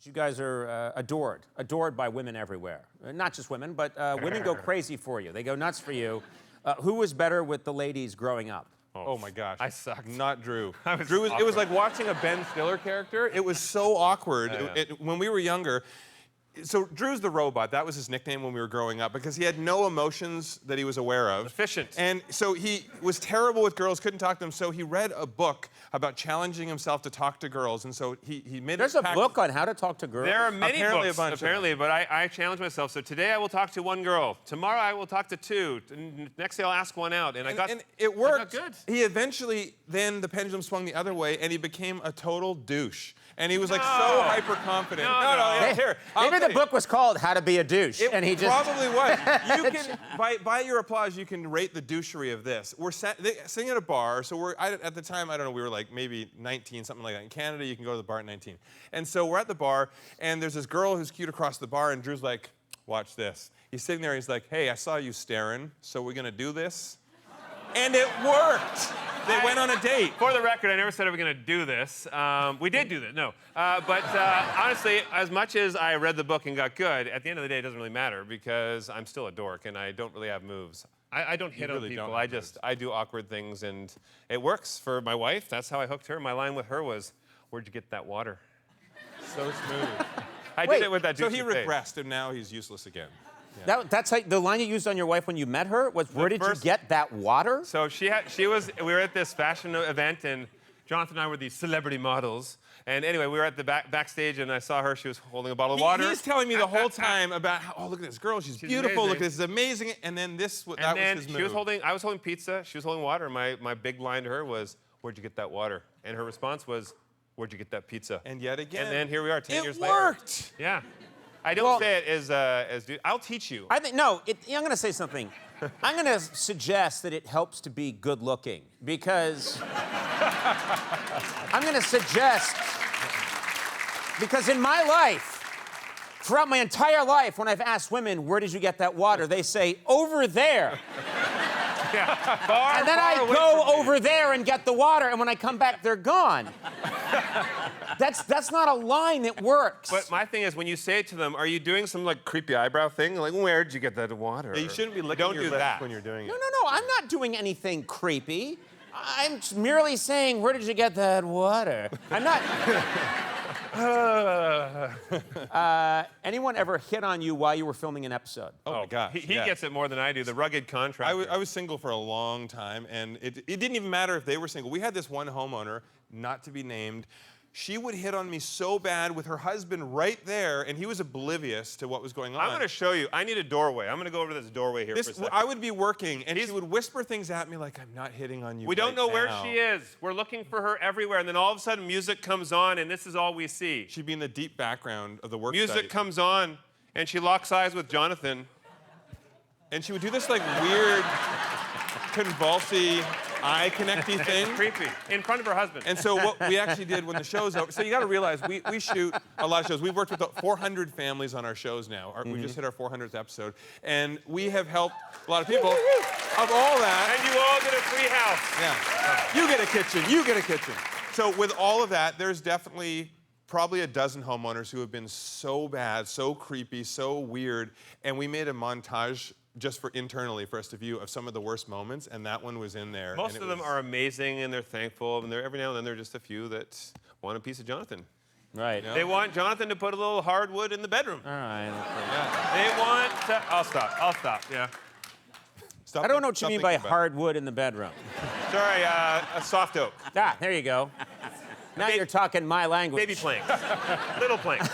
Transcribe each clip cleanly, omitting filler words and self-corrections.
You guys are adored by women everywhere. Not just women, but women go crazy for you. They go nuts for you. Who was better with the ladies growing up? Oh my gosh. I sucked. Not Drew. Drew It was like watching a Ben Stiller character. It was so awkward. Yeah. When we were younger, so Drew's the robot. That was his nickname when we were growing up because he had no emotions that he was aware of. Efficient. And so he was terrible with girls, couldn't talk to them. So he read a book about challenging himself to talk to girls. And so he made There's a book on how to talk to girls. There are many Apparently books, a bunch of apparently, but I challenge myself. So today I will talk to one girl. Tomorrow I will talk to two. Next day I'll ask one out. And it worked. I got good. He eventually, then the pendulum swung the other way, and he became a total douche. And he was like so hyper confident. No. Yeah, here. I'll Maybe tell the you. book was called How to Be a Douche, It and he just probably was. You can, by your applause, you can rate the douchery of this. We're sitting at a bar, so at the time, I don't know, we were like maybe 19, something like that. In Canada, you can go to the bar at 19. And so we're at the bar, and there's this girl who's cute across the bar, and Drew's like, watch this. He's sitting there, he's like, hey, I saw you staring, so we're gonna do this? And it worked. They went on a date. For the record, I never said I was going to do this. We did do this, no. But honestly, as much as I read the book and got good, at the end of the day, it doesn't really matter because I'm still a dork and I don't really have moves. I don't hit on people. I do awkward things, and it works for my wife. That's how I hooked her. My line with her was, "Where'd you get that water?" So smooth. I did it with that So juicy he face. regressed, and now he's useless again. that's how, the line you used on your wife when you met her was, "Where did you get that water?" So we were at this fashion event, and Jonathan and I were these celebrity models. And anyway, we were at the backstage, and I saw her. She was holding a bottle of water. He's telling me the whole time about how, oh, look at this girl. She's beautiful. amazing. Look at this. It's amazing. And then that was his move. I was holding pizza. She was holding water. My big line to her was, "Where'd you get that water?" And her response was, "Where'd you get that pizza?" And yet again. And then here we are 10 years later. It worked. Yeah. I don't say it as dude. I'll teach you. I think no. I'm going to say something. I'm going to suggest that it helps to be good looking because I'm going to suggest because in my life, throughout my entire life, when I've asked women, "Where did you get that water?" they say, "Over there." Yeah. Far, And then far I away go from you. over there and get the water, and when I come back, they're gone. That's not a line that works. But my thing is, when you say it to them, are you doing some like creepy eyebrow thing? Like, where'd you get that water? Yeah, you shouldn't be licking your lips when you're doing it. No, I'm not doing anything creepy. I'm merely saying, "Where did you get that water?" I'm not. Anyone ever hit on you while you were filming an episode? Oh my gosh. He yes. gets it more than I do. The rugged contractor. I was single for a long time, and it didn't even matter if they were single. We had this one homeowner, not to be named. She would hit on me so bad with her husband right there, and he was oblivious to what was going on. I'm going to show you. I need a doorway. I'm going to go over to this doorway here for a second. I would be working, and she would whisper things at me like, "I'm not hitting on you." We don't know where now." she is. We're looking for her everywhere, and then all of a sudden music comes on, and this is all we see. She'd be in the deep background of the work Music study. comes on, and she locks eyes with Jonathan. And she would do this like weird, convulsy, eye connecty thing. Creepy. In front of her husband. And so what we actually did when the show's over, so you got to realize we shoot a lot of shows. We've worked with 400 families on our shows now. We just hit our 400th episode. And we have helped a lot of people. Of all that. And you all get a free house. Yeah. You get a kitchen. You get a kitchen. So with all of that, there's definitely probably a dozen homeowners who have been so bad, so creepy, so weird. And we made a montage just for internally for us to view of some of the worst moments, and that one was in there. Most of them are amazing, and they're thankful, and every now and then there are just a few that want a piece of Jonathan. Right. You know? They want Jonathan to put a little hardwood in the bedroom. All right. They want to... I'll stop, yeah. I don't know what you mean by thinking about it. hardwood in the bedroom. Sorry, a soft oak. Ah, there you go. Now you're talking my language. Baby planks. Little planks.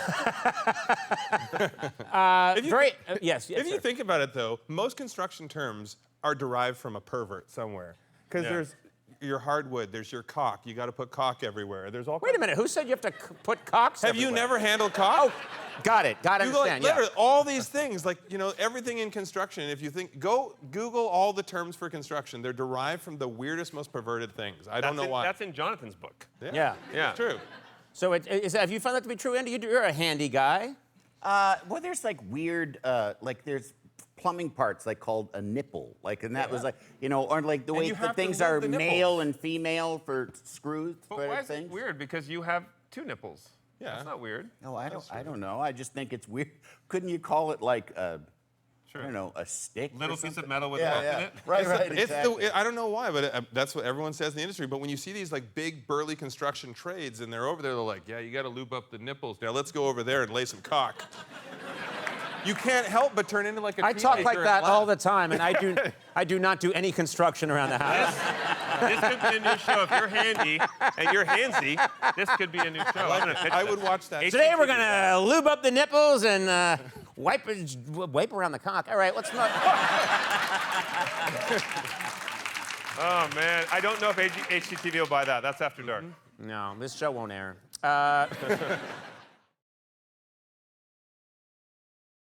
Yes. If you sir. think about it, though, most construction terms are derived from a pervert somewhere. Because there's your hardwood, there's your caulk. You got to put caulk everywhere. There's all. Wait a minute. Who said you have to put cocks? Have you everywhere? never handled caulk? Oh, got it. Got to understand. Yeah. Literally, all these things, like, you know, everything in construction, if you think, go Google all the terms for construction. They're derived from the weirdest, most perverted things. I don't know why. That's in Jonathan's book. Yeah. It's true. So have you found that to be true, Andy? You're a handy guy. Well, there's like weird, like there's plumbing parts like called a nipple, like, and that was like, you know, or like the way you the have to things lube are the nipple. male and female for screws. But for why is things. it weird? Because you have two nipples. Yeah. That's not weird. No, I don't know. I just think it's weird. Couldn't you call it like a, I don't know, a stick? or Little piece of something? metal with a hook in it. Right, right. It's Exactly. I don't know why, but that's what everyone says in the industry. But when you see these like big burly construction trades and they're over there, they're like, yeah, you got to lube up the nipples. Now let's go over there and lay some caulk. You can't help but turn into like a I talk like teenager and that laugh. all the time, and I do not do any construction around the house. This could be a new show. If you're handy and you're handsy, this could be a new show. I'm gonna pitch I this. would watch that. Today we're gonna lube up the nipples and wipe around the cock. All right, let's not. Oh man, I don't know if HGTV will buy that. That's after dark. No, this show won't air.